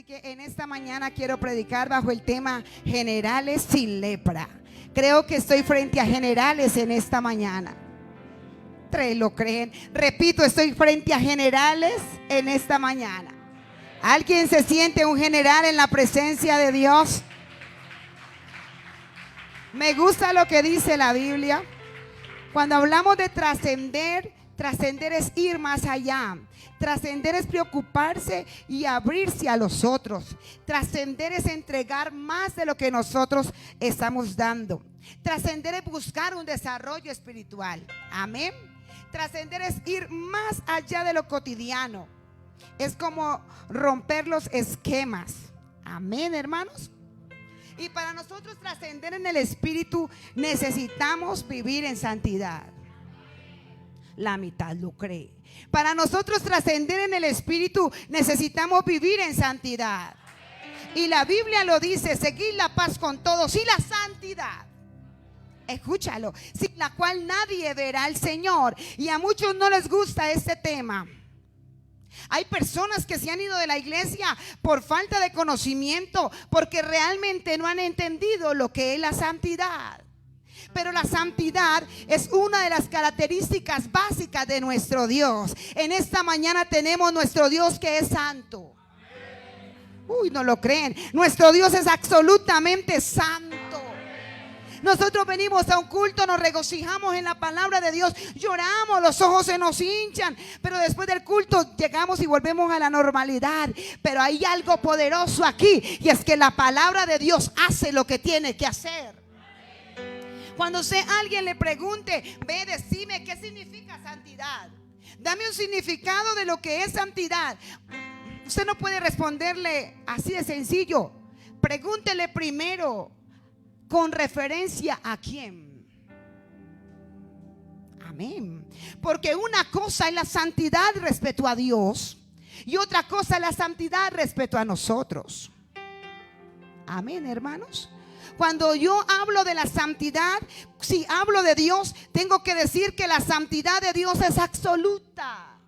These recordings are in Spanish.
Así que en esta mañana quiero predicar bajo el tema generales sin lepra. Creo que estoy frente a generales en esta mañana. ¿Tres lo creen? Repito, estoy frente a generales en esta mañana. ¿Alguien se siente un general en la presencia de Dios? Me gusta lo que dice la Biblia. Cuando hablamos de trascender, trascender es ir más allá. Trascender es preocuparse y abrirse a los otros. Trascender es entregar más de lo que nosotros estamos dando. Trascender es buscar un desarrollo espiritual. Amén. Trascender es ir más allá de lo cotidiano. Es como romper los esquemas. Amén, hermanos. Y para nosotros trascender en el espíritu necesitamos vivir en santidad. La mitad lo cree. Para nosotros trascender en el espíritu necesitamos vivir en santidad. Y la Biblia lo dice: seguid la paz con todos y la santidad. Escúchalo, sin la cual nadie verá al Señor. Y a muchos no les gusta este tema. Hay personas que se han ido de la iglesia por falta de conocimiento, porque realmente no han entendido lo que es la santidad. Pero la santidad es una de las características básicas de nuestro Dios. En esta mañana tenemos nuestro Dios que es santo. Uy, no lo creen. Nuestro Dios es absolutamente santo. Nosotros venimos a un culto, nos regocijamos en la palabra de Dios, lloramos, los ojos se nos hinchan, pero después del culto llegamos y volvemos a la normalidad. Pero hay algo poderoso aquí, y es que la palabra de Dios hace lo que tiene que hacer. Cuando alguien le pregunte: ve, decime qué significa santidad, dame un significado de lo que es santidad, usted no puede responderle así de sencillo. Pregúntele primero: ¿con referencia a quién? Amén. Porque una cosa es la santidad respecto a Dios y otra cosa es la santidad respecto a nosotros. Amén, hermanos. Cuando yo hablo de la santidad, si hablo de Dios, tengo que decir que la santidad de Dios es absoluta.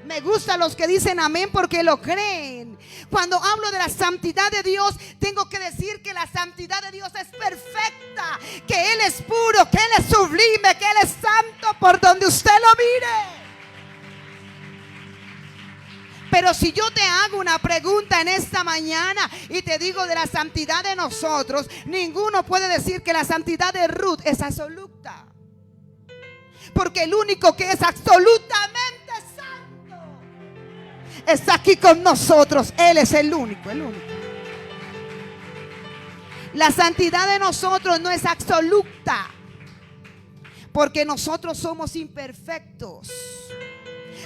Me gustan los que dicen amén porque lo creen. Cuando hablo de la santidad de Dios, tengo que decir que la santidad de Dios es perfecta, que Él es puro, que Él es sublime, que Él es santo por donde usted lo mire. Pero si yo te hago una pregunta en esta mañana y te digo de la santidad de nosotros, ninguno puede decir que la santidad de Ruth es absoluta. Porque el único que es absolutamente santo está aquí con nosotros. Él es el único, el único. La santidad de nosotros no es absoluta, porque nosotros somos imperfectos,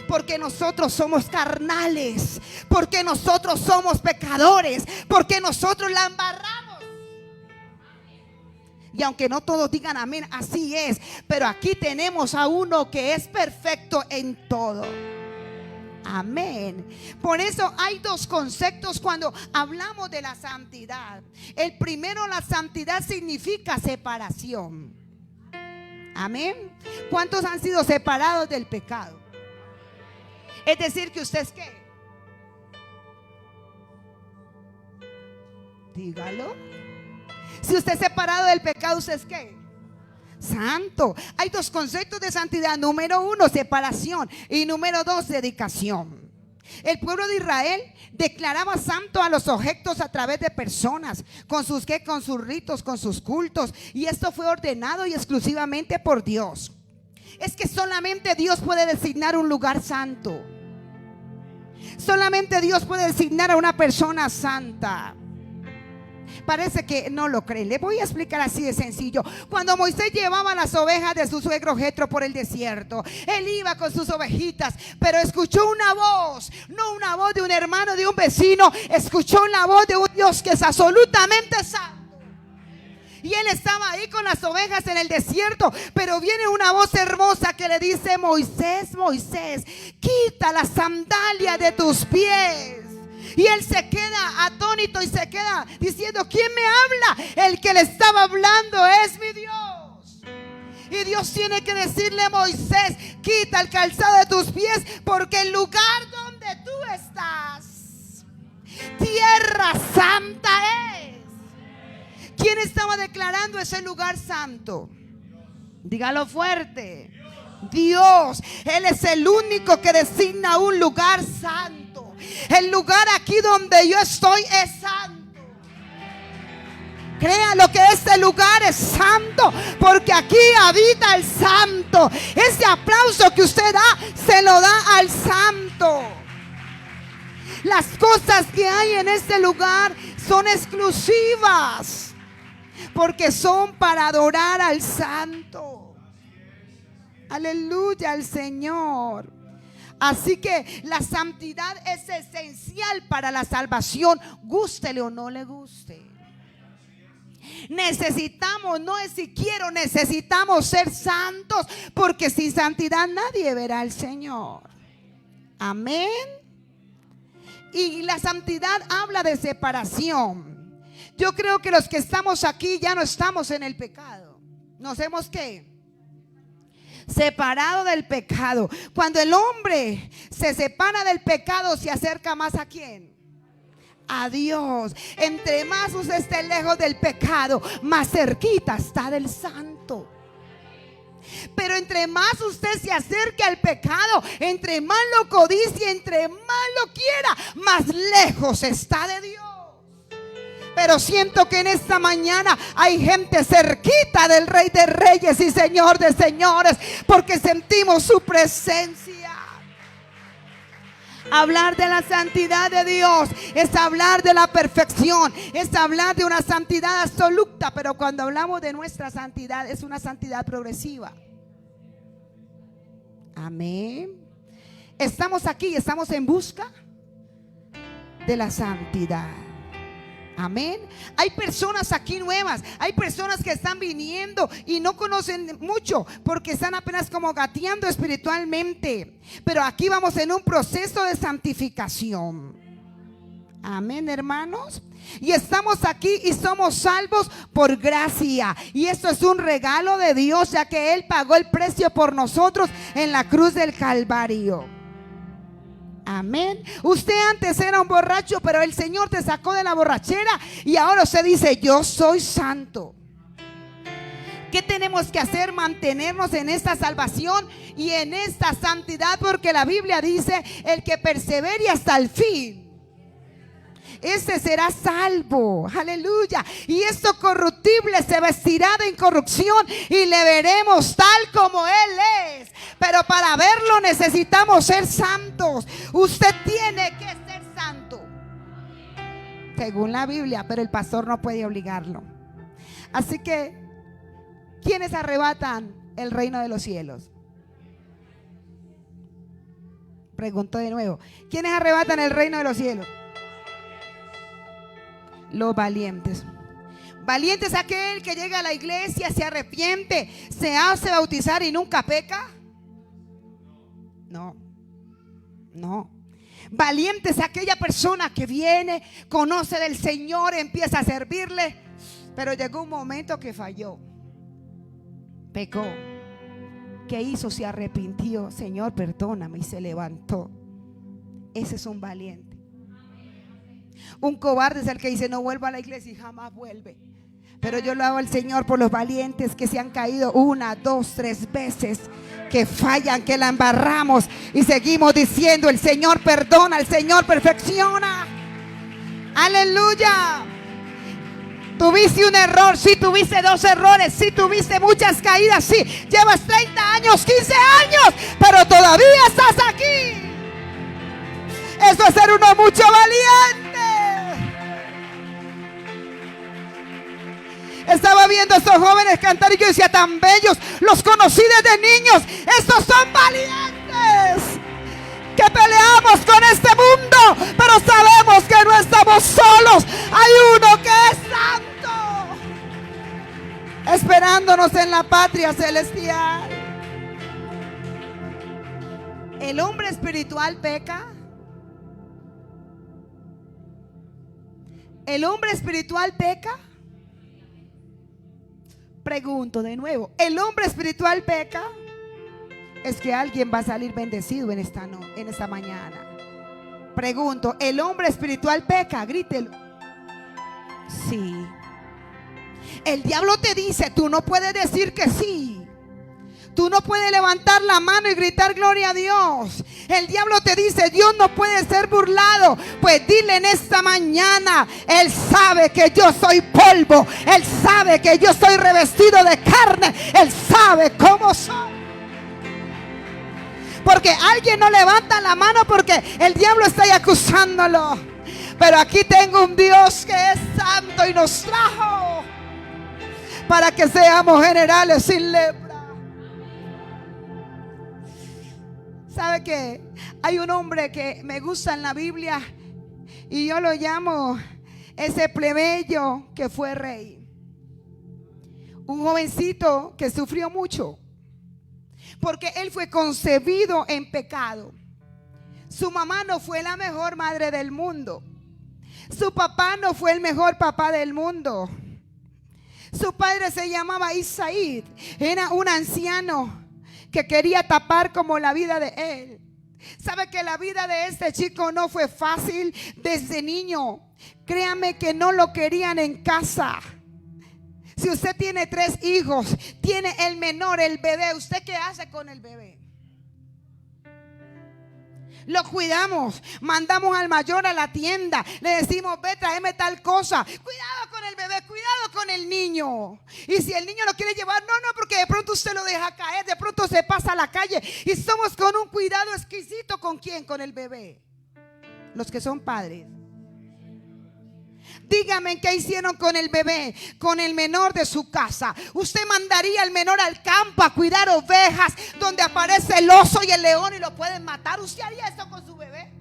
porque nosotros somos carnales, porque nosotros somos pecadores, porque nosotros la embarramos. Y aunque no todos digan amén, así es. Pero aquí tenemos a uno que es perfecto en todo. Amén. Por eso hay dos conceptos cuando hablamos de la santidad. El primero, la santidad significa separación. Amén. ¿Cuántos han sido separados del pecado? Es decir, que usted es ¿qué? Dígalo. Si usted es separado del pecado, ¿usted es qué? Santo. Hay dos conceptos de santidad. Número uno, separación. Y número dos, dedicación. El pueblo de Israel declaraba santo a los objetos a través de personas, con sus ¿qué? Con sus ritos, con sus cultos. Y esto fue ordenado y exclusivamente por Dios. Es que solamente Dios puede designar un lugar santo. Solamente Dios puede designar a una persona santa. Parece que no lo creen. Le voy a explicar así de sencillo. Cuando Moisés llevaba las ovejas de su suegro Jetro por el desierto, él iba con sus ovejitas, pero escuchó una voz, no una voz de un hermano, de un vecino. Escuchó la voz de un Dios que es absolutamente santo. Y él estaba ahí con las ovejas en el desierto, pero viene una voz hermosa que le dice: Moisés, Moisés, quita la sandalia de tus pies. Y él se queda atónito y se queda diciendo: ¿quién me habla? El que le estaba hablando es mi Dios. Y Dios tiene que decirle: Moisés, quita el calzado de tus pies, porque el lugar donde tú estás santa es. ¿Quién estaba declarando ese lugar santo? Dígalo fuerte. Dios. Él es el único que designa un lugar santo. El lugar aquí donde yo estoy es santo. Créalo que este lugar es santo, porque aquí habita el santo. Ese aplauso que usted da, se lo da al santo. Las cosas que hay en este lugar son exclusivas, porque son para adorar al santo. Aleluya al Señor. Así que la santidad es esencial para la salvación, gústele o no le guste. Necesitamos, no es si quiero, necesitamos ser santos, porque sin santidad nadie verá al Señor. Amén. Y la santidad habla de separación. Yo creo que los que estamos aquí ya no estamos en el pecado. Nos hemos ¿qué? Separado del pecado. Cuando el hombre se separa del pecado, se acerca más ¿a quién? A Dios. Entre más usted esté lejos del pecado, más cerquita está del santo. Pero entre más usted se acerque al pecado, entre más lo codicie, entre más lo quiera, más lejos está de Dios. Pero siento que en esta mañana hay gente cerquita del Rey de Reyes y Señor de Señores, porque sentimos su presencia. Hablar de la santidad de Dios es hablar de la perfección, es hablar de una santidad absoluta. Pero cuando hablamos de nuestra santidad, es una santidad progresiva. Amén. Estamos aquí, estamos en busca de la santidad. Amén. Hay personas aquí nuevas, hay personas que están viniendo y no conocen mucho porque están apenas como gateando espiritualmente. Pero aquí vamos en un proceso de santificación. Amén, hermanos. Y estamos aquí y somos salvos por gracia. Y esto es un regalo de Dios, ya que Él pagó el precio por nosotros en la cruz del Calvario. Amén. Usted antes era un borracho, pero el Señor te sacó de la borrachera y ahora usted dice: yo soy santo. ¿Qué tenemos que hacer? Mantenernos en esta salvación y en esta santidad, porque la Biblia dice: el que persevere hasta el fin, ese será salvo. Aleluya. Y esto corruptible se vestirá de incorrupción y le veremos tal como Él es. Pero para verlo necesitamos ser santos. Usted tiene que ser santo según la Biblia, pero el pastor no puede obligarlo. Así que, ¿quiénes arrebatan el reino de los cielos? Pregunto de nuevo: ¿quiénes arrebatan el reino de los cielos? Los valientes. Valiente es aquel que llega a la iglesia, se arrepiente, se hace bautizar y nunca peca. No, no. Valiente es aquella persona que viene, conoce del Señor, empieza a servirle, pero llegó un momento que falló, pecó. ¿Qué hizo? Se arrepintió. Señor, perdóname, y se levantó. Ese es un valiente. Un cobarde es el que dice: no vuelvo a la iglesia, y jamás vuelve. Pero yo lo hago al Señor por los valientes que se han caído 1, 2, 3 veces, que fallan, que la embarramos y seguimos diciendo: el Señor perdona, el Señor perfecciona. Aleluya. Tuviste un error, sí, tuviste 2 errores, sí, tuviste muchas caídas, sí, llevas 30 años, 15 años, pero todavía estás aquí. Eso es ser uno mucho valiente. Estaba viendo a estos jóvenes cantar y yo decía: tan bellos, los conocí desde niños. Estos son valientes que peleamos con este mundo, pero sabemos que no estamos solos. Hay uno que es santo, esperándonos en la patria celestial. ¿El hombre espiritual peca? ¿El hombre espiritual peca? Pregunto de nuevo: ¿el hombre espiritual peca? Es que alguien va a salir bendecido en esta mañana. Pregunto: ¿el hombre espiritual peca? Grítelo. sí. El diablo te dice, tú no puedes decir que sí. Tú no puedes levantar la mano y gritar gloria a Dios. El diablo te dice, Dios no puede ser burlado. Pues dile en esta mañana, Él sabe que yo soy polvo. Él sabe que yo soy revestido de carne. Él sabe cómo soy. Porque alguien no levanta la mano porque el diablo está ahí acusándolo. Pero aquí tengo un Dios que es santo y nos trajo para que seamos generales sin lepra. ¿Sabe qué? Hay un hombre que me gusta en la Biblia y yo lo llamo ese plebeyo que fue rey. Un jovencito que sufrió mucho porque él fue concebido en pecado. Su mamá no fue la mejor madre del mundo. Su papá no fue el mejor papá del mundo. Su padre se llamaba Isaí. Era un anciano que quería tapar como la vida de él. Sabe que la vida de este chico no fue fácil desde niño. Créame que no lo querían en casa. Si usted tiene 3 hijos, tiene el menor, el bebé, ¿usted qué hace con el bebé? Lo cuidamos, mandamos al mayor a la tienda, le decimos, ve, tráeme tal cosa. Cuidado con el bebé, cuidado con el niño. Y si el niño lo quiere llevar, no, porque de pronto usted lo deja caer, de pronto se pasa a la calle. Y somos con un cuidado exquisito. ¿Con quién? Con el bebé. Los que son padres. Dígame qué hicieron con el bebé, con el menor de su casa. Usted mandaría al menor al campo a cuidar ovejas donde aparece el oso y el león y lo pueden matar. ¿Usted haría eso con su bebé?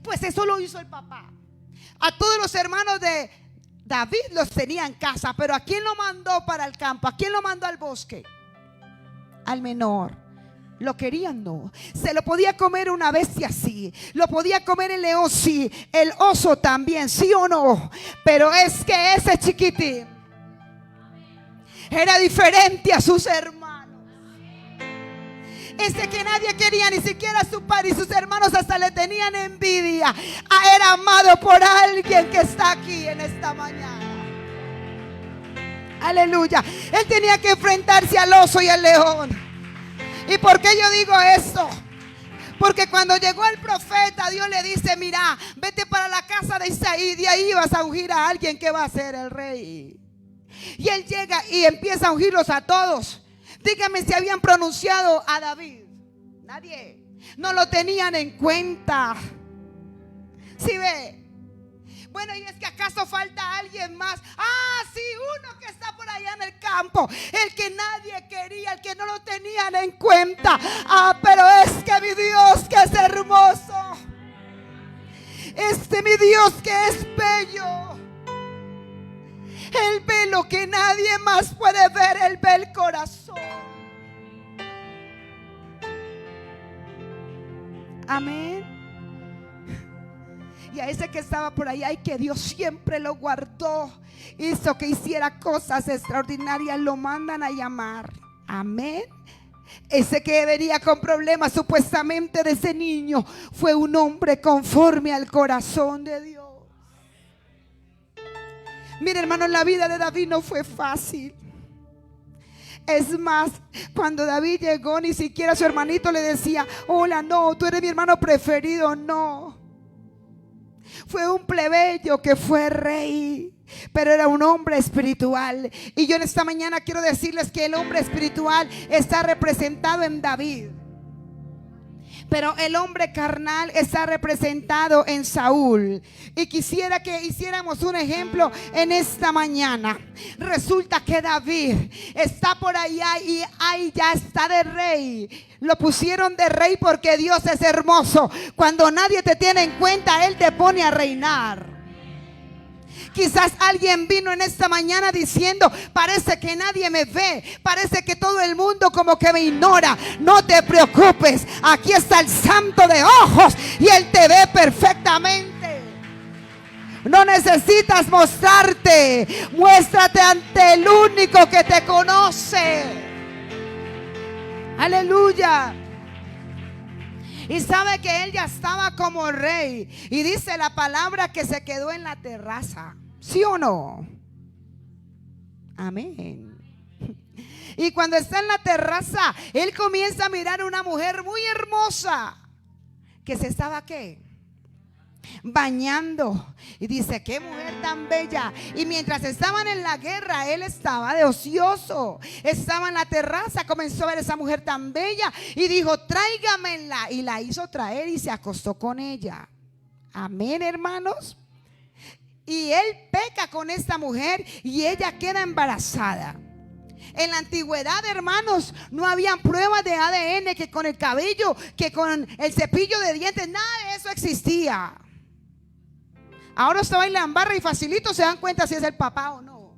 Pues eso lo hizo el papá. A todos los hermanos de David los tenía en casa, pero ¿a quién lo mandó para el campo? ¿A quién lo mandó al bosque? Al menor. ¿Lo querían? No. Se lo podía comer una bestia, sí. Lo podía comer el león, sí. El oso también, sí o no. Pero es que ese chiquitín era diferente a sus hermanos. Ese que nadie quería, ni siquiera su padre y sus hermanos hasta le tenían envidia. Era amado por alguien que está aquí en esta mañana. Aleluya. Él tenía que enfrentarse al oso y al león. ¿Y por qué yo digo esto? Porque cuando llegó el profeta, Dios le dice, mira, vete para la casa de Isaí, de ahí vas a ungir a alguien que va a ser el rey. Y él llega y empieza a ungirlos a todos. Dígame si habían pronunciado a David. Nadie. No lo tenían en cuenta. ¿Sí ve? Bueno, ¿y es que acaso falta alguien más? Ah, sí, uno que está por allá en el campo, el que nadie quería, el que no lo tenían en cuenta. Ah, pero es que mi Dios que es hermoso, mi Dios que es bello, Él ve lo que nadie más puede ver, Él ve el corazón. Amén. Y a ese que estaba por allá y que Dios siempre lo guardó, hizo que hiciera cosas extraordinarias, lo mandan a llamar. Amén. Ese que venía con problemas supuestamente de ese niño fue un hombre conforme al corazón de Dios. Mire, hermano, la vida de David no fue fácil. Es más, cuando David llegó, ni siquiera su hermanito le decía, hola, no, tú eres mi hermano preferido. No. Fue un plebeyo que fue rey, pero era un hombre espiritual. Y yo en esta mañana quiero decirles que el hombre espiritual está representado en David, pero el hombre carnal está representado en Saúl. Y quisiera que hiciéramos un ejemplo en esta mañana. Resulta que David está por allá y ahí ya está de rey. Lo pusieron de rey porque Dios es hermoso. Cuando nadie te tiene en cuenta, Él te pone a reinar. Quizás alguien vino en esta mañana diciendo, parece que nadie me ve, parece que todo el mundo como que me ignora. No te preocupes, aquí está el santo de ojos y Él te ve perfectamente. No necesitas mostrarte, muéstrate ante el único que te conoce. Aleluya. Y sabe que él ya estaba como rey. Y dice la palabra que se quedó en la terraza. ¿Sí o no? Amén. Y cuando está en la terraza, él comienza a mirar a una mujer muy hermosa que se estaba ¿qué? Bañando. Y dice, qué mujer tan bella. Y mientras estaban en la guerra, él estaba de ocioso. Estaba en la terraza, comenzó a ver a esa mujer tan bella y dijo, tráigamela. Y la hizo traer y se acostó con ella. Amén, hermanos. Y él peca con esta mujer y ella queda embarazada. En la antigüedad, hermanos, no habían pruebas de ADN, que con el cabello, que con el cepillo de dientes, nada de eso existía. Ahora usted va y la embarra y facilito se dan cuenta si es el papá o no.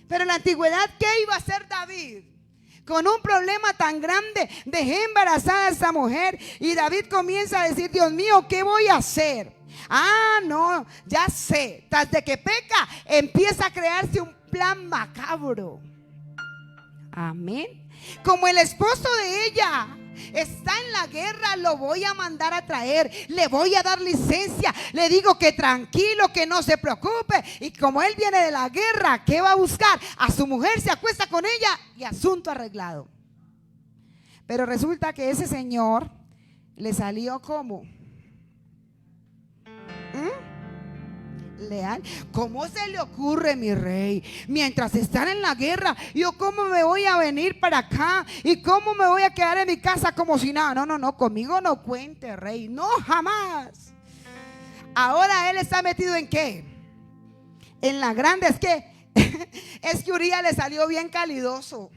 Pero en la antigüedad, ¿qué iba a hacer David? Con un problema tan grande, dejé embarazada a esa mujer. Y David comienza a decir, Dios mío, ¿qué voy a hacer? Ah, no, ya sé. Tras de que peca, empieza a crearse un plan macabro. Amén. Como el esposo de ella está en la guerra, lo voy a mandar a traer. Le voy a dar licencia. Le digo que tranquilo, que no se preocupe. Y como él viene de la guerra, ¿qué va a buscar? A su mujer, se acuesta con ella y asunto arreglado. Pero resulta que ese señor le salió como leal. ¿Cómo se le ocurre, mi rey? Mientras están en la guerra, yo cómo me voy a venir para acá y cómo me voy a quedar en mi casa como si nada. No, conmigo no cuente, rey. No, jamás. Ahora él está metido en ¿qué? En la grande. Es que Urías le salió bien calidoso.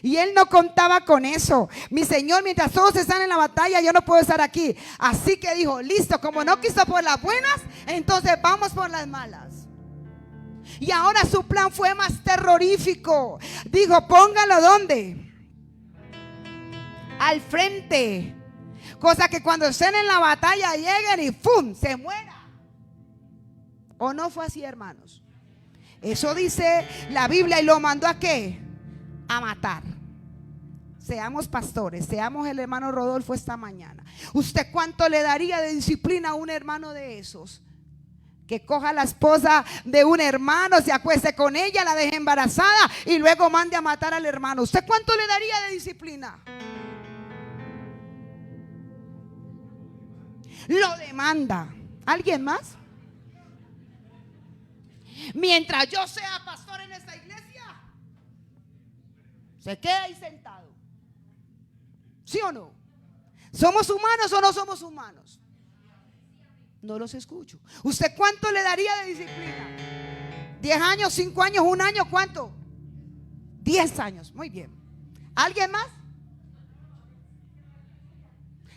Y él no contaba con eso. Mi Señor, mientras todos están en la batalla, yo no puedo estar aquí. Así que dijo, listo, como no quiso por las buenas, entonces vamos por las malas. Y ahora su plan fue más terrorífico. Dijo, póngalo ¿dónde? Al frente. Cosa que cuando estén en la batalla lleguen y ¡fum! Se muera. ¿O no fue así, hermanos? Eso dice la Biblia. Y lo mandó ¿a qué? A matar. Seamos pastores, seamos el hermano Rodolfo esta mañana. ¿Usted cuánto le daría de disciplina a un hermano de esos? Que coja a la esposa de un hermano, se acueste con ella, la deje embarazada y luego mande a matar al hermano. ¿Usted cuánto le daría de disciplina? Lo demanda. ¿Alguien más? Mientras yo sea pastor en esta iglesia, se queda ahí sentado. ¿Sí o no? ¿Somos humanos o no somos humanos? No los escucho. ¿Usted cuánto le daría de disciplina? 10 años, 5 años, 1 año, ¿cuánto? 10 años, muy bien. ¿Alguien más?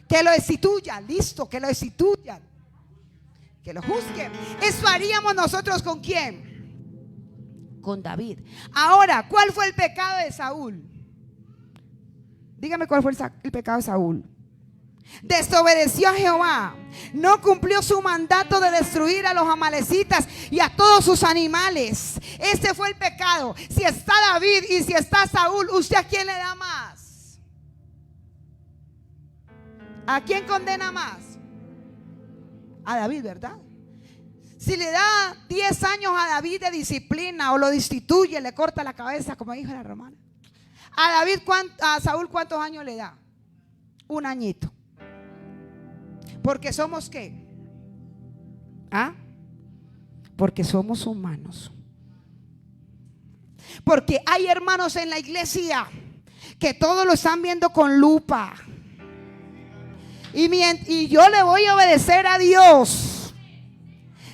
Que lo destituyan, listo, que lo destituyan, que lo juzguen. Eso haríamos nosotros ¿con quién? Con David. Ahora, ¿cuál fue el pecado de Saúl? Dígame cuál fue el pecado de Saúl. Desobedeció a Jehová. No cumplió su mandato de destruir a los amalecitas y a todos sus animales. Ese fue el pecado. Si está David y si está Saúl, ¿usted a quién le da más? ¿A quién condena más? A David, ¿verdad? Si le da 10 años a David de disciplina o lo destituye, le corta la cabeza, como dijo la romana. A Saúl, ¿cuántos años le da? 1 añito. Porque somos ¿qué? ¿Ah? Porque somos humanos. Porque hay hermanos en la iglesia que todo lo están viendo con lupa. Y yo le voy a obedecer a Dios.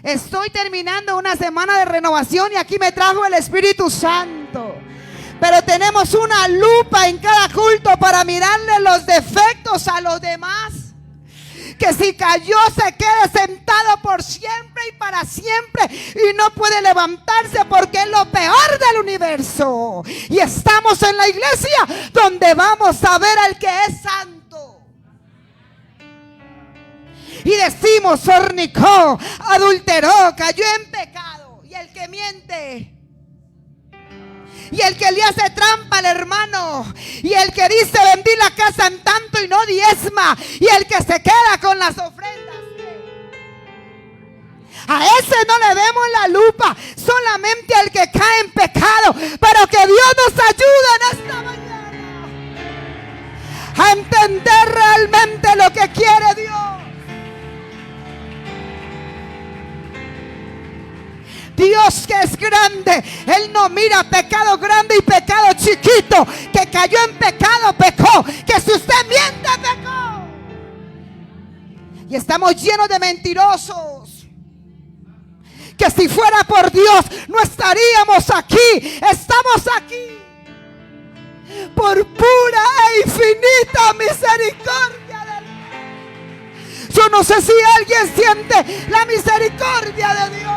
Estoy terminando una semana de renovación y aquí me trajo el Espíritu Santo. Pero tenemos una lupa en cada culto para mirarle los defectos a los demás. Que si cayó se quede sentado por siempre y para siempre y no puede levantarse porque es lo peor del universo. Y estamos en la iglesia donde vamos a ver al que es santo. Y decimos, fornicó, adulteró, cayó en pecado. Y el que miente y el que le hace trampa al hermano, y el que dice vendí la casa en tanto y no diezma, y el que se queda con las ofrendas. A ese no le demos la lupa, solamente al que cae en pecado. Pero que Dios nos ayude en esta mañana a entender realmente lo que quiere Dios. Dios, que es grande, Él no mira pecado grande y pecado chiquito. Que cayó en pecado, pecó. Que si usted miente, pecó. Y estamos llenos de mentirosos. Que si fuera por Dios no estaríamos aquí. Estamos aquí por pura e infinita misericordia de Dios. Yo no sé si alguien siente la misericordia de Dios.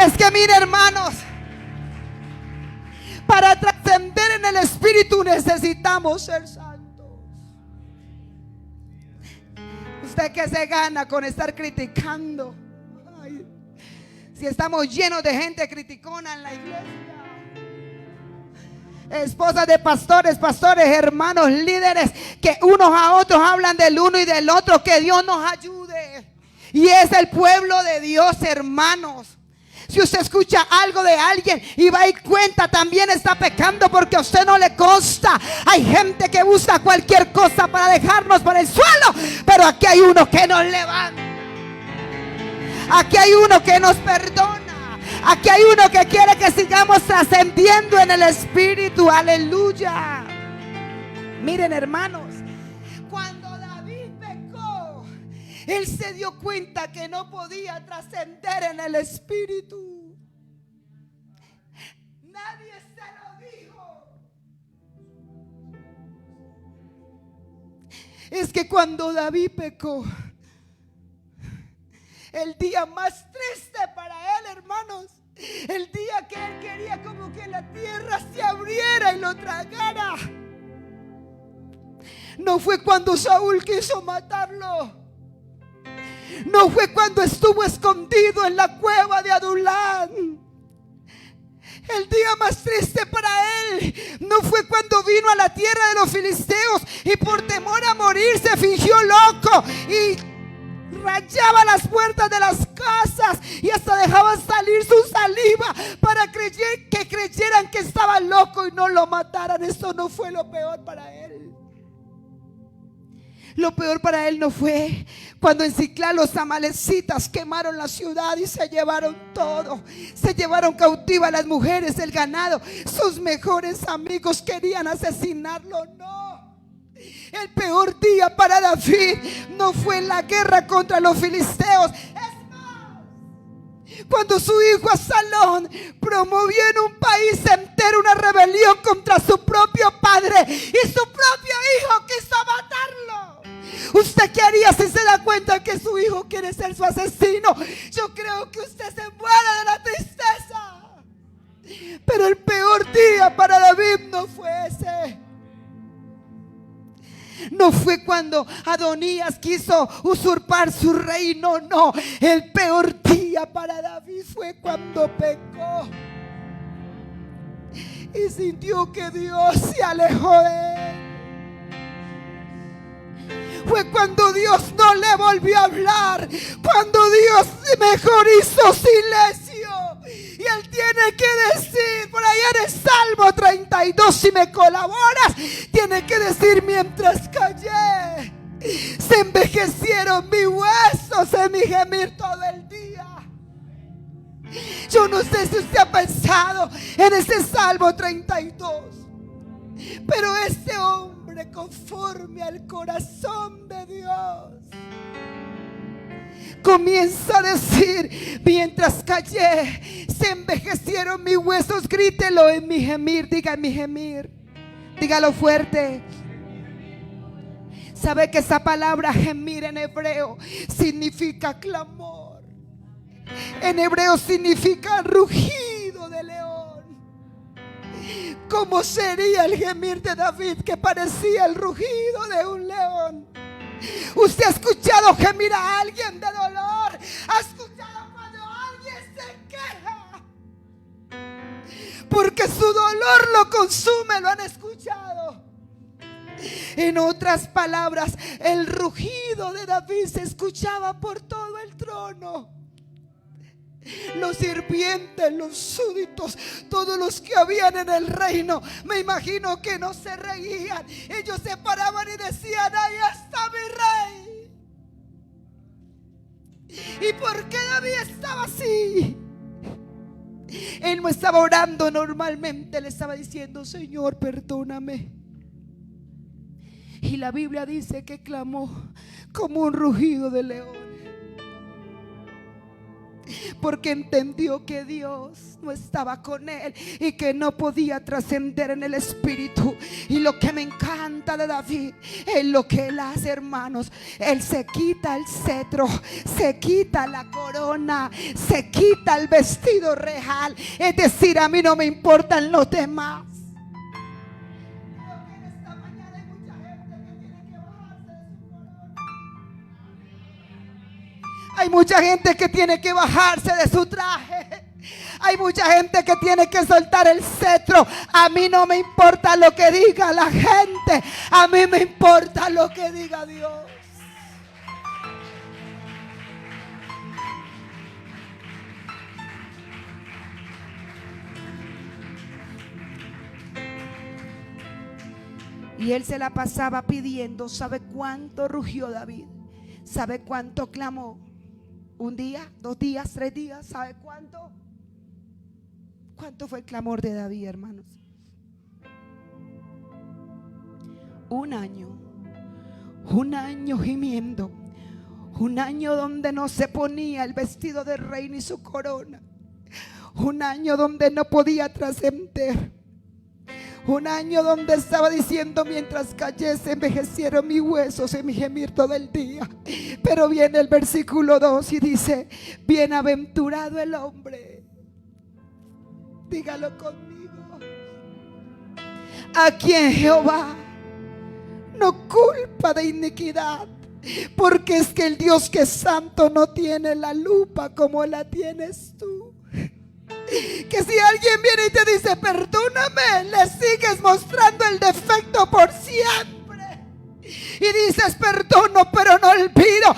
Es que mire, hermanos, para trascender en el Espíritu necesitamos ser santos. ¿Usted qué se gana con estar criticando? Ay, si estamos llenos de gente criticona en la iglesia. Esposas de pastores, hermanos, líderes, que unos a otros hablan del uno y del otro. Que Dios nos ayude. Y es el pueblo de Dios, hermanos. Si usted escucha algo de alguien y va y cuenta, también está pecando, porque a usted no le consta. Hay gente que busca cualquier cosa para dejarnos por el suelo, pero aquí hay uno que nos levanta. Aquí hay uno que nos perdona. Aquí hay uno que quiere que sigamos trascendiendo en el Espíritu. Aleluya. Miren, hermanos, cuando David pecó, él se dio cuenta que no podía trascender en el Espíritu. Nadie se lo dijo. Es que cuando David pecó, el día más triste para él, hermanos, el día que él quería como que la tierra se abriera y lo tragara, no fue cuando Saúl quiso matarlo. No fue cuando estuvo escondido en la cueva de Adulán. El día más triste para él no fue cuando vino a la tierra de los filisteos y por temor a morir se fingió loco y rayaba las puertas de las casas y hasta dejaba salir su saliva para que creyeran que estaba loco y no lo mataran. Eso no fue lo peor para él. Lo peor para él no fue cuando en Siclá los amalecitas quemaron la ciudad y se llevaron todo. Se llevaron cautivas las mujeres, el ganado. Sus mejores amigos querían asesinarlo. No. El peor día para David no fue en la guerra contra los filisteos. Es más, cuando su hijo Absalón promovió en un país entero una rebelión contra su propio padre y su propio hijo quiso matarlo. ¿Usted qué haría si se da cuenta que su hijo quiere ser su asesino? Yo creo que usted se muere de la tristeza. Pero el peor día para David no fue ese. No fue cuando Adonías quiso usurpar su reino, no. El peor día para David fue cuando pecó y sintió que Dios se alejó de él. Fue cuando Dios no le volvió a hablar, cuando Dios mejor hizo silencio. Y él tiene que decir, por allá en el Salmo 32, si me colaboras, tiene que decir: mientras callé, se envejecieron mis huesos en mi gemir todo el día. Yo no sé si usted ha pensado en ese Salmo 32, pero ese hombre, conforme al corazón de Dios, comienza a decir: mientras callé, se envejecieron mis huesos. Grítelo en mi gemir, diga en mi gemir, dígalo fuerte. ¿Sabe que esa palabra gemir en hebreo significa clamor? En hebreo significa rugido de león. ¿Cómo sería el gemir de David, que parecía el rugido de un león? ¿Usted ha escuchado gemir a alguien de dolor? ¿Ha escuchado cuando alguien se queja, porque su dolor lo consume. ¿Lo han escuchado? En otras palabras, el rugido de David se escuchaba por todo el trono. Los sirvientes, los súbditos, todos los que habían en el reino, me imagino que no se reían. Ellos se paraban y decían: ahí está mi rey. ¿Y por qué David estaba así? Él no estaba orando normalmente, le estaba diciendo: Señor, perdóname. Y la Biblia dice que clamó como un rugido de león, porque entendió que Dios no estaba con él y que no podía trascender en el espíritu. Y lo que me encanta de David es lo que él hace, hermanos. Él se quita el cetro, se quita la corona, se quita el vestido real. Es decir, a mí no me importan los demás. Hay mucha gente que tiene que bajarse de su traje. Hay mucha gente que tiene que soltar el cetro. A mí no me importa lo que diga la gente, a mí me importa lo que diga Dios. Y él se la pasaba pidiendo. ¿Sabe cuánto rugió David? ¿Sabe cuánto clamó? ¿Un día? ¿2 días? ¿3 días? ¿Sabe cuánto? ¿Cuánto fue el clamor de David, hermanos? 1 año. 1 año gimiendo. 1 año donde no se ponía el vestido de rey ni su corona. 1 año donde no podía trascender. 1 año donde estaba diciendo: mientras callé se envejecieron mis huesos en mi gemir todo el día. Pero viene el versículo 2 y dice: bienaventurado el hombre, dígalo conmigo, a quien Jehová no culpa de iniquidad. Porque es que el Dios que es santo no tiene la lupa como la tienes tú. Que si alguien viene y te dice: perdóname, le sigues mostrando el defecto por siempre. Y dices: perdono, pero no olvido.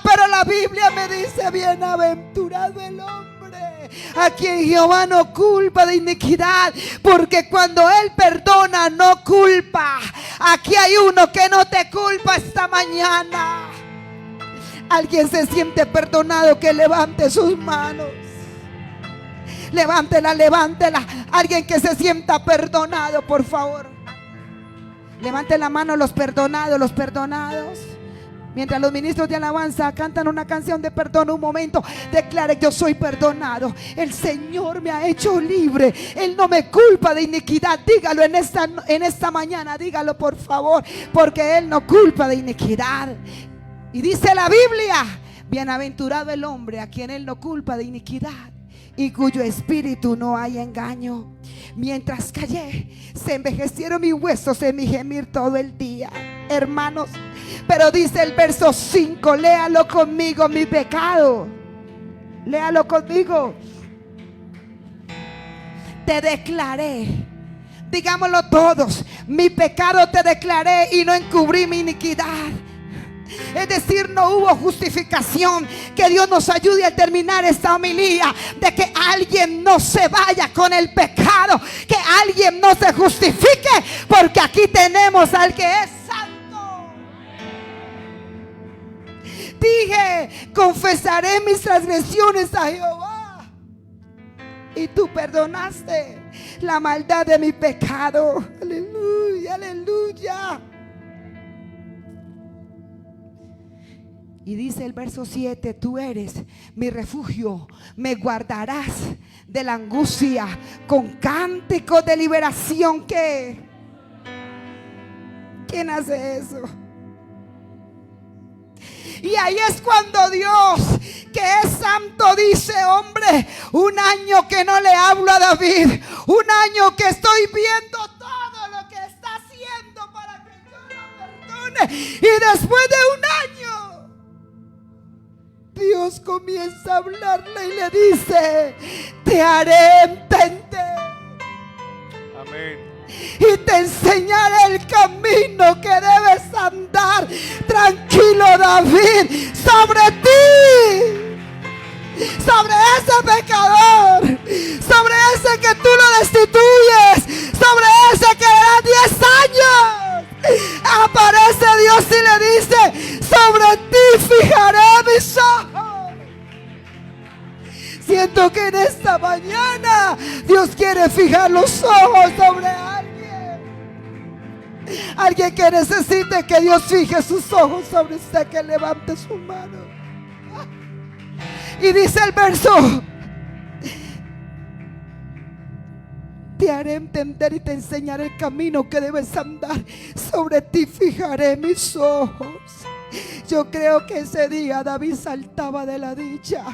Pero la Biblia me dice: bienaventurado el hombre a quien Jehová no culpa de iniquidad. Porque cuando Él perdona, no culpa. Aquí hay uno que no te culpa esta mañana. Alguien se siente perdonado, que levante sus manos. Levántela, levántela. Alguien que se sienta perdonado, por favor. Levante la mano los perdonados, los perdonados. Mientras los ministros de alabanza cantan una canción de perdón, un momento, declare: yo soy perdonado. El Señor me ha hecho libre. Él no me culpa de iniquidad. Dígalo en esta mañana, dígalo por favor, porque Él no culpa de iniquidad. Y dice la Biblia: bienaventurado el hombre a quien Él no culpa de iniquidad y cuyo espíritu no hay engaño. Mientras callé, se envejecieron mis huesos en mi gemir todo el día. Hermanos, pero dice el verso 5, léalo conmigo: mi pecado, léalo conmigo, te declaré. Digámoslo todos: mi pecado te declaré y no encubrí mi iniquidad. Es decir, no hubo justificación. Que Dios nos ayude a terminar esta homilía, de que alguien no se vaya con el pecado, que alguien no se justifique, porque aquí tenemos al que es santo. Dije: confesaré mis transgresiones a Jehová, y tú perdonaste la maldad de mi pecado. Aleluya, aleluya. Y dice el verso 7: tú eres mi refugio, me guardarás de la angustia con cánticos de liberación. ¿Quién hace eso? Y ahí es cuando Dios, que es santo, dice: hombre, 1 año que no le hablo a David, 1 año que estoy viendo todo lo que está haciendo para que yo lo perdone, y después de 1 año Dios comienza a hablarle y le dice: te haré entender. Amén. Y te enseñaré el camino que debes andar. Tranquilo, David, sobre ti, sobre ese pecador, sobre ese que tú lo destituyes, sobre ese que le da 10 años, aparece Dios y le dice: sobre ti fijaré mis ojos. Siento que en esta mañana Dios quiere fijar los ojos sobre alguien. Alguien que necesite que Dios fije sus ojos sobre usted, que levante su mano. Y dice el verso: te haré entender y te enseñaré el camino que debes andar. Sobre ti fijaré mis ojos. Yo creo que ese día David saltaba de la dicha.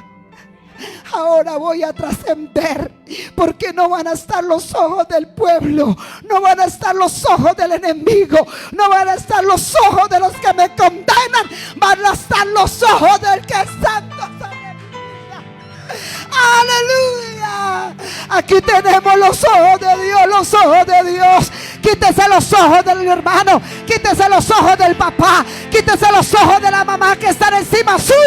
Ahora voy a trascender, porque no van a estar los ojos del pueblo, no van a estar los ojos del enemigo, no van a estar los ojos de los que me condenan, van a estar los ojos del que es santo sobre mi vida. Aleluya. Aquí tenemos los ojos de Dios, los ojos de Dios. Quítese los ojos del hermano, quítese los ojos del papá, quítese los ojos de la mamá que están encima suyo.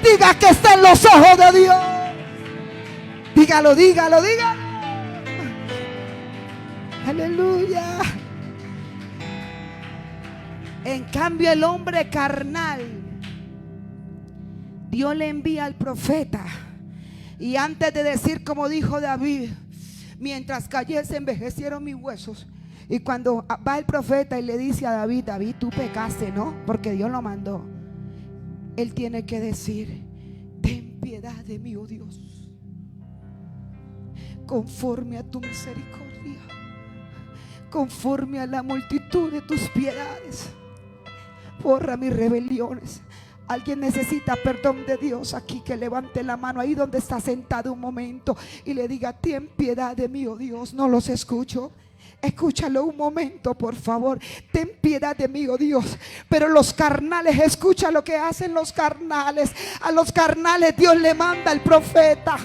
Diga que estén los ojos de Dios. Dígalo, dígalo, dígalo. Aleluya. En cambio, el hombre carnal, Dios le envía al profeta, y antes de decir como dijo David: mientras callé se envejecieron mis huesos. Y cuando va el profeta y le dice a David: David, tú pecaste, ¿no? Porque Dios lo mandó. Él tiene que decir: ten piedad de mí, oh Dios, conforme a tu misericordia, conforme a la multitud de tus piedades, borra mis rebeliones. Alguien necesita perdón de Dios aquí, que levante la mano ahí donde está sentado un momento y le diga: ten piedad de mí, oh Dios. No los escucho. Escúchalo un momento, por favor. Ten piedad de mí, oh Dios. Pero los carnales, escucha lo que hacen los carnales. A los carnales Dios le manda el profeta.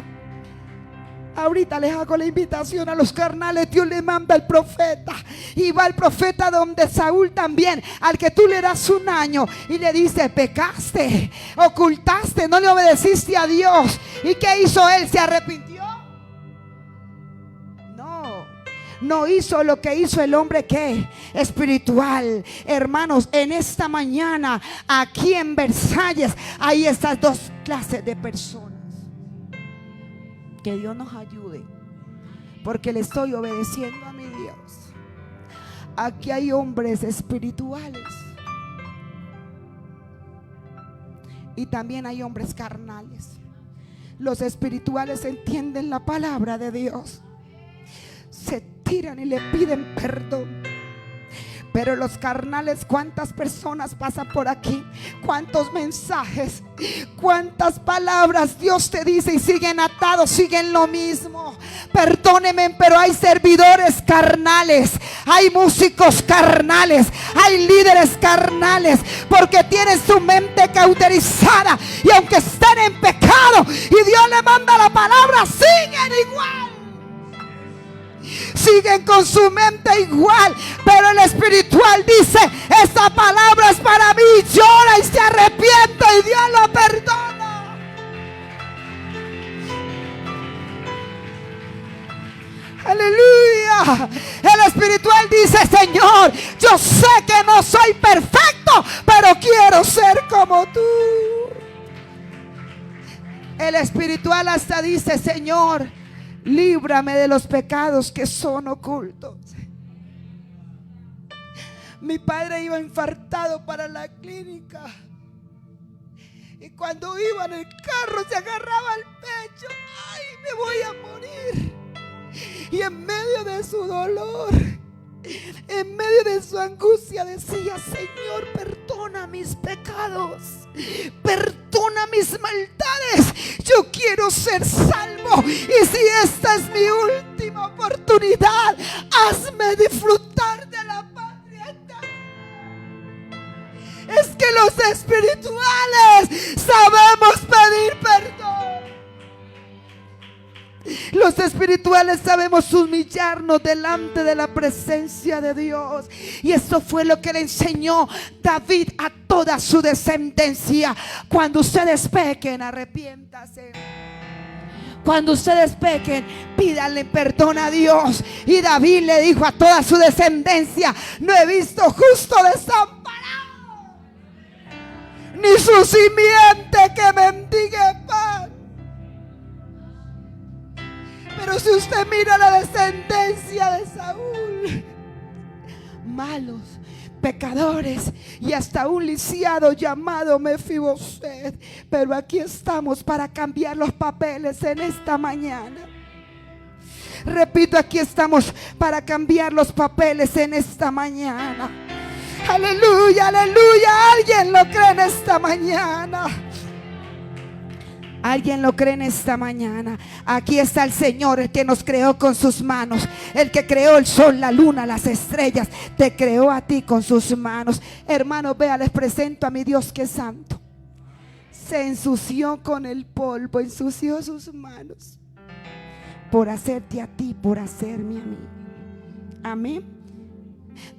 Ahorita les hago la invitación. A los carnales Dios le manda el profeta. Y va el profeta donde Saúl también, al que tú le das un año, y le dice: pecaste, ocultaste, no le obedeciste a Dios. ¿Y qué hizo él? ¿Se arrepintió? No hizo lo que hizo el hombre que espiritual. Hermanos, en esta mañana aquí en Versalles hay estas dos clases de personas. Que Dios nos ayude, porque le estoy obedeciendo a mi Dios. Aquí hay hombres espirituales y también hay hombres carnales. Los espirituales entienden la palabra de Dios, se tiran y le piden perdón. Pero los carnales, ¿cuántas personas pasan por aquí? ¿Cuántos mensajes? ¿Cuántas palabras Dios te dice y siguen atados, siguen lo mismo? Perdónenme, pero hay servidores carnales, hay músicos carnales, hay líderes carnales, porque tienen su mente cauterizada, y aunque estén en pecado y Dios le manda la palabra, siguen igual. Siguen con su mente igual. Pero el espiritual dice: esta palabra es para mí, llora y se arrepiente y Dios lo perdona. Aleluya. El espiritual dice: Señor, yo sé que no soy perfecto, pero quiero ser como tú. El espiritual hasta dice: Señor, líbrame de los pecados que son ocultos. Mi padre iba infartado para la clínica, y cuando iba en el carro se agarraba al pecho: ay, me voy a morir. Y en medio de su dolor, en medio de su angustia, decía: Señor, perdona mis pecados, perdona mis maldades, yo quiero ser salvo, y si esta es mi última oportunidad, hazme disfrutar de la patria eterna. Es que los espirituales sabemos pedir perdón. Los espirituales sabemos humillarnos delante de la presencia de Dios. Y eso fue lo que le enseñó David a toda su descendencia. Cuando ustedes pequen, arrepiéntase. Cuando ustedes pequen, pídanle perdón a Dios. Y David le dijo a toda su descendencia: no he visto justo desamparado, ni su simiente que mendigue pan. Pero si usted mira la descendencia de Saúl, malos, pecadores, y hasta un lisiado llamado Mefiboset. Pero aquí estamos para cambiar los papeles en esta mañana. Repito, aquí estamos para cambiar los papeles en esta mañana. Aleluya, aleluya. ¿Alguien lo cree en esta mañana? ¿Alguien lo cree en esta mañana? Aquí está el Señor, el que nos creó con sus manos, el que creó el sol, la luna, las estrellas. Te creó a ti con sus manos. Hermanos, vea, les presento a mi Dios que es santo. Se ensució con el polvo, ensució sus manos por hacerte a ti, por hacerme a mí. Amén.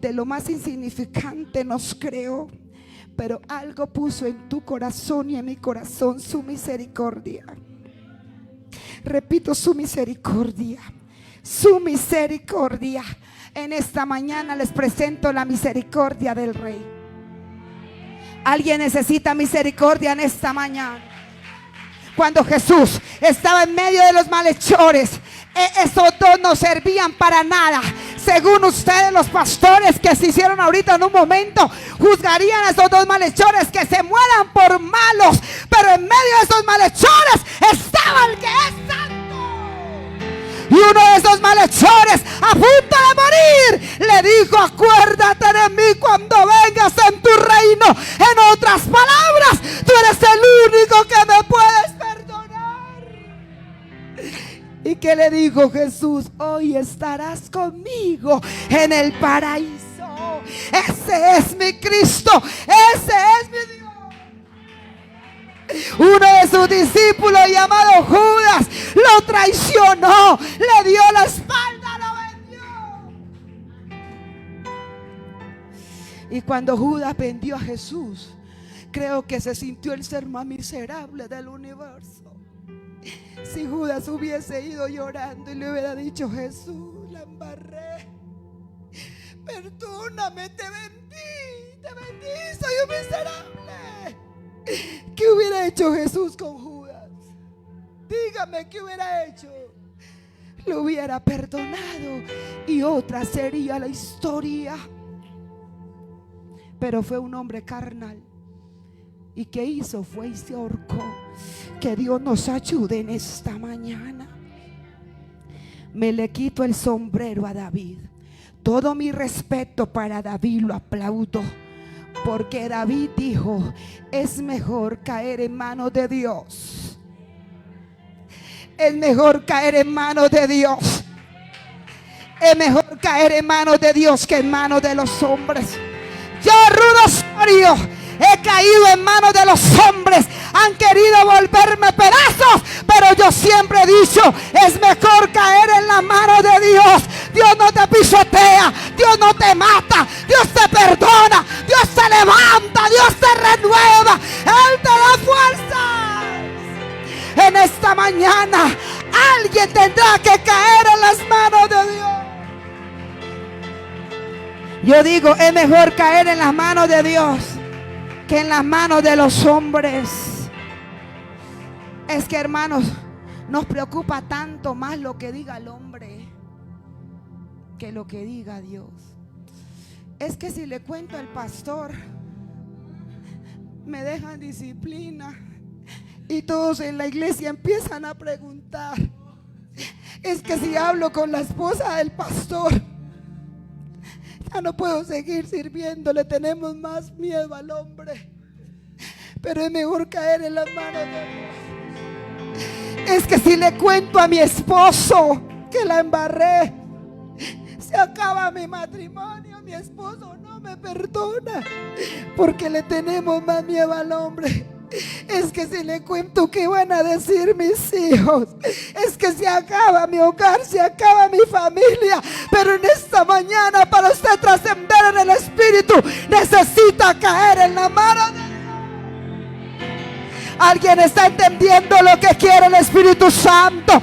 De lo más insignificante nos creó, pero algo puso en tu corazón y en mi corazón: su misericordia. Repito, su misericordia. Su misericordia. En esta mañana les presento la misericordia del Rey. ¿Alguien necesita misericordia en esta mañana? Cuando Jesús estaba en medio de los malhechores, esos dos no servían para nada. Según ustedes, los pastores que se hicieron ahorita en un momento juzgarían a esos dos malhechores que se mueran por malos. Pero en medio de esos malhechores estaba el que es santo. Y uno de esos malhechores, a punto de morir, le dijo: acuérdate de mí cuando vengas en tu reino. En otras palabras, tú eres el único que me puedes perdonar. ¿Y qué le dijo Jesús? Hoy estarás conmigo en el paraíso. Ese es mi Cristo, ese es mi Dios. Uno de sus discípulos, llamado Judas, lo traicionó, le dio la espalda, lo vendió. Y cuando Judas vendió a Jesús, creo que se sintió el ser más miserable del universo. Si Judas hubiese ido llorando y le hubiera dicho: Jesús, la embarré, perdóname, te vendí, soy un miserable. ¿Qué hubiera hecho Jesús con Judas? Dígame, ¿qué hubiera hecho? Lo hubiera perdonado y otra sería la historia. Pero fue un hombre carnal. ¿Y qué hizo? Fue y se ahorcó. Que Dios nos ayude en esta mañana. Me le quito el sombrero a David. Todo mi respeto para David, lo aplaudo. Porque David dijo: es mejor caer en manos de Dios. Es mejor caer en manos de Dios. Es mejor caer en manos de Dios que en manos de los hombres. Yo, Rudo Osorio, he caído en manos de los hombres. Han querido volverme pedazos, pero yo siempre he dicho: es mejor caer en la mano de Dios. Dios no te pisotea, Dios no te mata, Dios te perdona, Dios te levanta, Dios te renueva, Él te da fuerzas. En esta mañana alguien tendrá que caer en las manos de Dios. Yo digo, es mejor caer en las manos de Dios que en las manos de los hombres. Es que, hermanos, nos preocupa tanto más lo que diga el hombre que lo que diga Dios. Es que si le cuento al pastor, me dejan disciplina y todos en la iglesia empiezan a preguntar. Es que si hablo con la esposa del pastor, ya no puedo seguir sirviéndole, tenemos más miedo al hombre. Pero es mejor caer en las manos de Dios. Es que si le cuento a mi esposo que la embarré, se acaba mi matrimonio. mi esposo no me perdona, porque le tenemos más miedo al hombre. Es que si le cuento qué van a decir mis hijos, es que se acaba mi hogar, se acaba mi familia. Pero en esta mañana, para usted trascender en el Espíritu, necesita caer en la mano de Dios. Alguien está entendiendo lo que quiere el Espíritu Santo.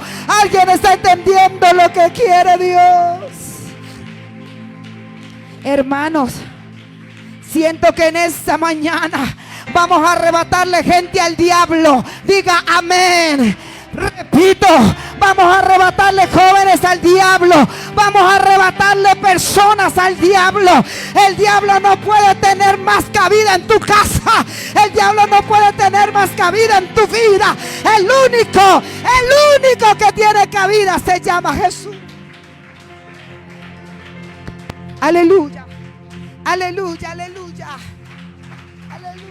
Alguien está entendiendo lo que quiere Dios. Hermanos, siento que en esta mañana vamos a arrebatarle gente al diablo. Diga amén. Repito, vamos a arrebatarle jóvenes al diablo. Vamos a arrebatarle personas al diablo. El diablo no puede tener más cabida en tu casa. El diablo no puede tener más cabida en tu vida. El único que tiene cabida se llama Jesús. Aleluya, aleluya, aleluya, aleluya.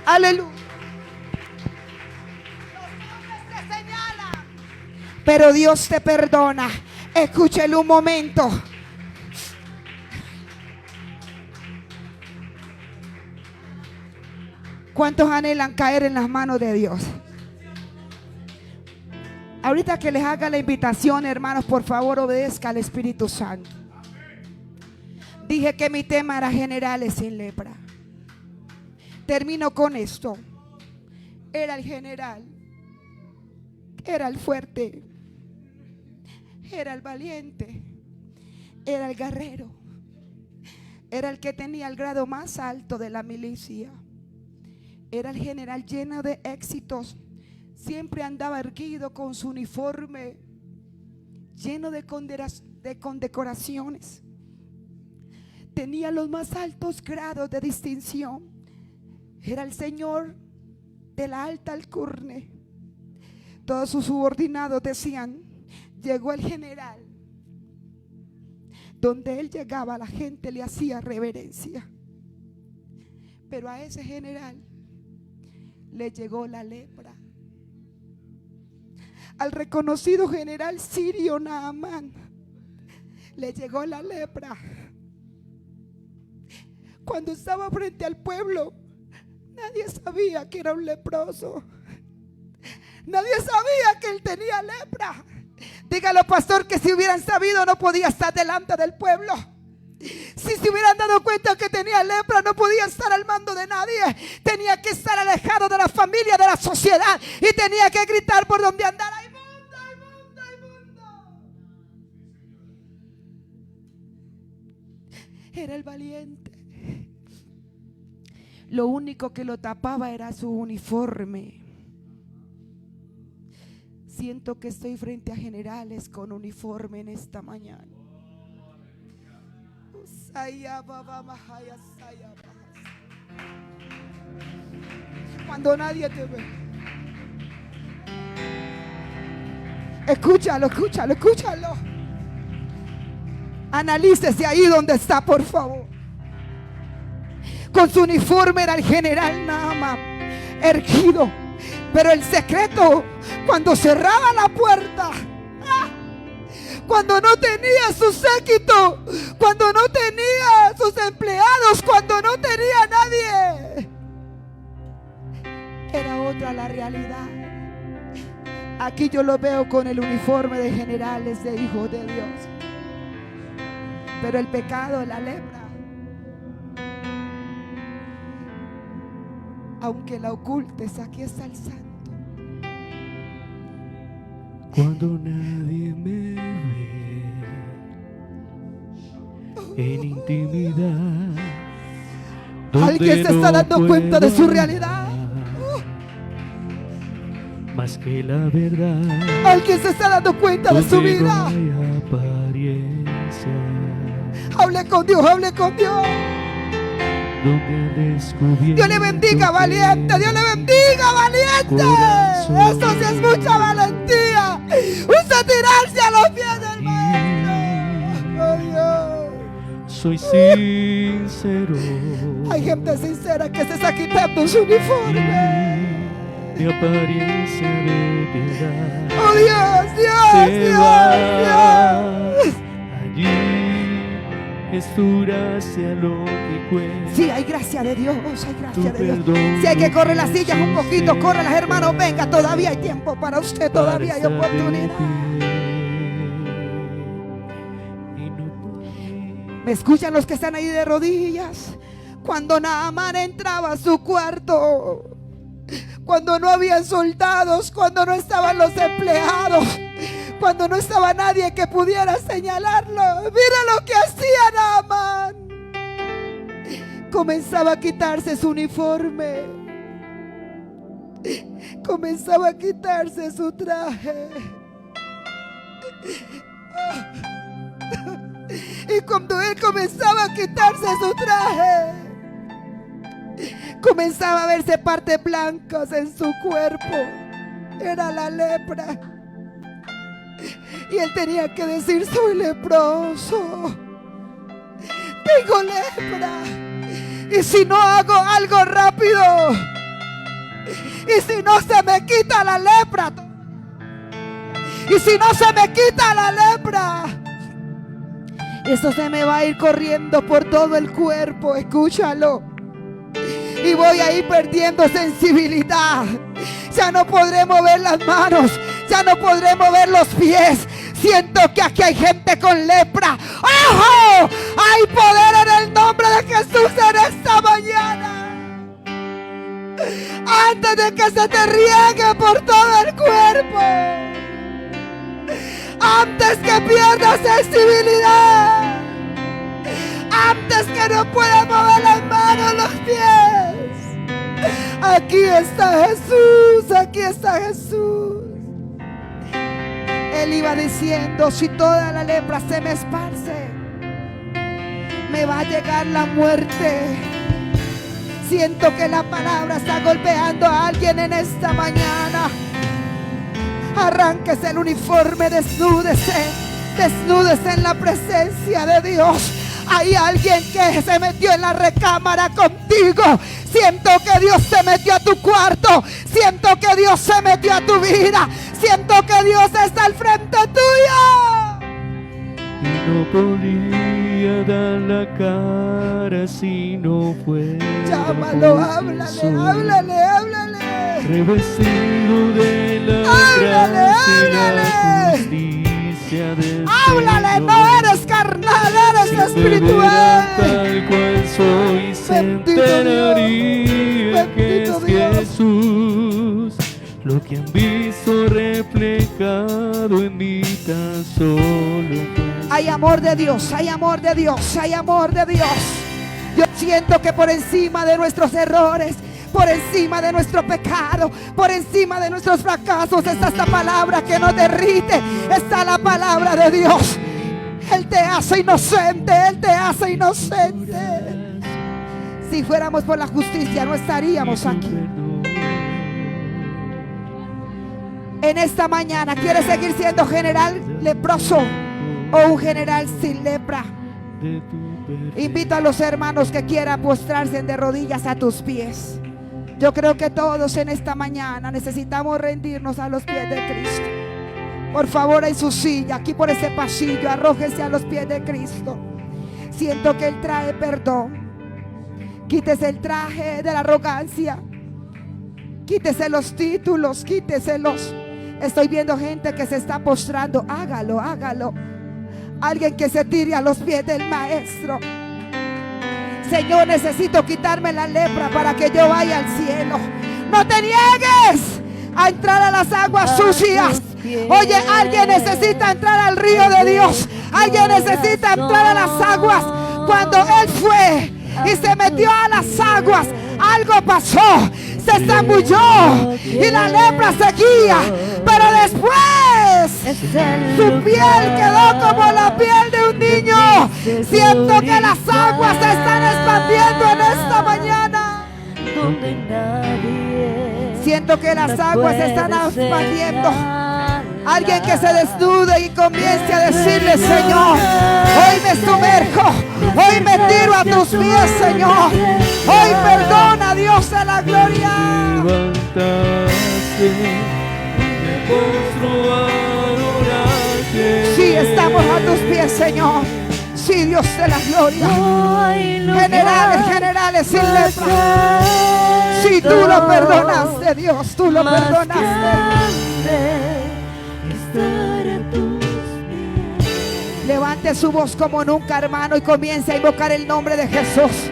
Aleluya. Los hombres te señalan, pero Dios te perdona. Escúchelo un momento. ¿Cuántos anhelan caer en las manos de Dios? Ahorita que les haga la invitación, hermanos, por favor obedezca al Espíritu Santo. Dije que mi tema era generales sin lepra. Termino con esto. Era el general, era el fuerte, era el valiente, era el guerrero, era el que tenía el grado más alto de la milicia, era el general lleno de éxitos. Siempre andaba erguido con su uniforme lleno de condecoraciones. Tenía los más altos grados de distinción. Era el señor de la alta alcurnia. Todos sus subordinados decían: llegó el general. Donde él llegaba, la gente le hacía reverencia. Pero a ese general le llegó la lepra. Al reconocido general sirio Naamán le llegó la lepra. Cuando estaba frente al pueblo, nadie sabía que era un leproso. Nadie sabía que él tenía lepra. Dígalo, pastor, que si hubieran sabido no podía estar delante del pueblo. Si se hubieran dado cuenta que tenía lepra, no podía estar al mando de nadie. Tenía que estar alejado de la familia, de la sociedad, y tenía que gritar por donde andara: ¡Inmundo, inmundo, inmundo! Era el valiente. Lo único que lo tapaba era su uniforme. Siento que estoy frente a generales con uniforme en esta mañana. Cuando nadie te ve, escúchalo, escúchalo, escúchalo. Analícese ahí donde está, por favor. Con su uniforme era el general Naamán, erguido. Pero el secreto, cuando cerraba la puerta, cuando no tenía su séquito, cuando no tenía sus empleados, cuando no tenía nadie, era otra la realidad. Aquí yo lo veo con el uniforme de generales, de hijos de Dios. Pero el pecado, la lepra, aunque la ocultes, aquí está el santo. Cuando nadie me ve en intimidad, alguien se está dando cuenta de su realidad. Más que la verdad, alguien se está dando cuenta de su vida. No hay apariencia. Hable con Dios, hable con Dios. Dios le bendiga, valiente. Dios le bendiga, valiente. Eso sí es mucha valentía. Usted tirarse a los pies del maestro. Oh, Dios. Soy sincero. Hay gente sincera que se está quitando su uniforme. de apariencia de piedad. Oh Dios, Se Dios, va. Dios, Dios. Allí es tu gracia lo que cuenta. Sí, hay gracia de Dios, hay gracia Tu de Dios. perdón Si hay que correr lo las sillas un poquito, hiciste córrelas, hermanos, venga, todavía hay tiempo para usted, todavía hay para estar de oportunidad. pie. Y no ¿Me escuchan los que están ahí de rodillas? Cuando Naamán entraba a su cuarto, cuando no había soldados, cuando no estaban los empleados, cuando no estaba nadie que pudiera señalarlo, mira lo que hacía Naamán. Comenzaba a quitarse su uniforme, comenzaba a quitarse su traje. Y cuando él comenzaba a quitarse su traje, comenzaba a verse partes blancas en su cuerpo. Era la lepra. Y él tenía que decir: soy leproso, tengo lepra. Y si no hago algo rápido, y si no se me quita la lepra, y si no se me quita la lepra, eso se me va a ir corriendo por todo el cuerpo. Escúchalo. Y voy a ir perdiendo sensibilidad. Ya no podré mover las manos, ya no podré mover los pies. Siento que aquí hay gente con lepra. ¡Ojo! Hay poder en el nombre de Jesús en esta mañana. Antes de que se te riegue por todo el cuerpo, antes que pierdas sensibilidad, antes que no puedas mover las manos, los pies, aquí está Jesús, aquí está Jesús. Él iba diciendo: si toda la lepra se me esparce, me va a llegar la muerte. Siento que la palabra está golpeando a alguien en esta mañana. Arránquese el uniforme, desnúdese, desnúdese en la presencia de Dios. Hay alguien que se metió en la recámara contigo. Siento que Dios se metió a tu cuarto. Siento que Dios se metió a tu vida. Siento que Dios está al frente tuyo. Y no podría dar la cara si no fuera. Llámalo, háblale, háblale, háblale. Revestido de la Háblale, gracia y la háblale. justicia del Háblale, Señor. no eres carnal, eres Si me espiritual. verán tal cual soy, se Bendito enterarían que es Dios, bendito Dios. Jesús. Lo que han visto reflejado en mí tan solo fue. Hay amor de Dios, hay amor de Dios, hay amor de Dios. Yo siento que por encima de nuestros errores, por encima de nuestro pecado, por encima de nuestros fracasos, está esta palabra que nos derrite. Está la palabra de Dios. Él te hace inocente, Él te hace inocente. Si fuéramos por la justicia, no estaríamos aquí. En esta mañana, ¿quieres seguir siendo general leproso o un general sin lepra? Invito a los hermanos que quieran postrarse de rodillas a tus pies. Yo creo que todos en esta mañana necesitamos rendirnos a los pies de Cristo. Por favor, en su silla, aquí por ese pasillo, arrójese a los pies de Cristo. Siento que Él trae perdón. Quítese el traje de la arrogancia. Quítese los títulos, quíteselos. Estoy viendo gente que se está postrando. Hágalo, hágalo. Alguien que se tire a los pies del Maestro. Señor, necesito quitarme la lepra para que yo vaya al cielo. No te niegues a entrar a las aguas sucias. Oye, alguien necesita entrar al río de Dios. Alguien necesita entrar a las aguas. Cuando Él fue y se metió a las aguas, algo pasó. Se zambulló y la lepra seguía. Pero después su piel quedó como la piel de un niño. Siento que las aguas se están expandiendo en esta mañana. Siento que las aguas se están expandiendo. Alguien que se desnude y comience a decirle: Señor, hoy me sumerjo, hoy me tiro a tus pies, Señor. Hoy perdona, Dios de la gloria. Levantaste, me postro a adorarte. Sí, estamos a tus pies, Señor. Sí, Dios de la gloria. Generales, generales sin lepra. Sí, tú lo perdonaste, Dios, tú lo perdonaste. Levante su voz como nunca, hermano, y comience a invocar el nombre de Jesús.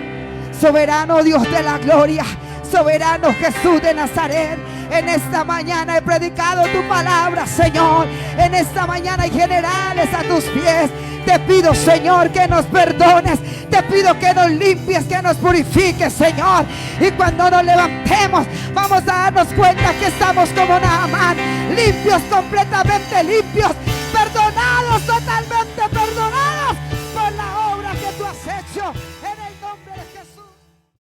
Soberano Dios de la gloria, soberano Jesús de Nazaret. En esta mañana he predicado tu palabra, Señor. En esta mañana hay generales a tus pies. Te pido, Señor, que nos perdones. Te pido que nos limpies, que nos purifiques, Señor. Y cuando nos levantemos, vamos a darnos cuenta que estamos como Naamán, limpios, completamente limpios, perdonados, totalmente perdonados por la obra que tú has hecho en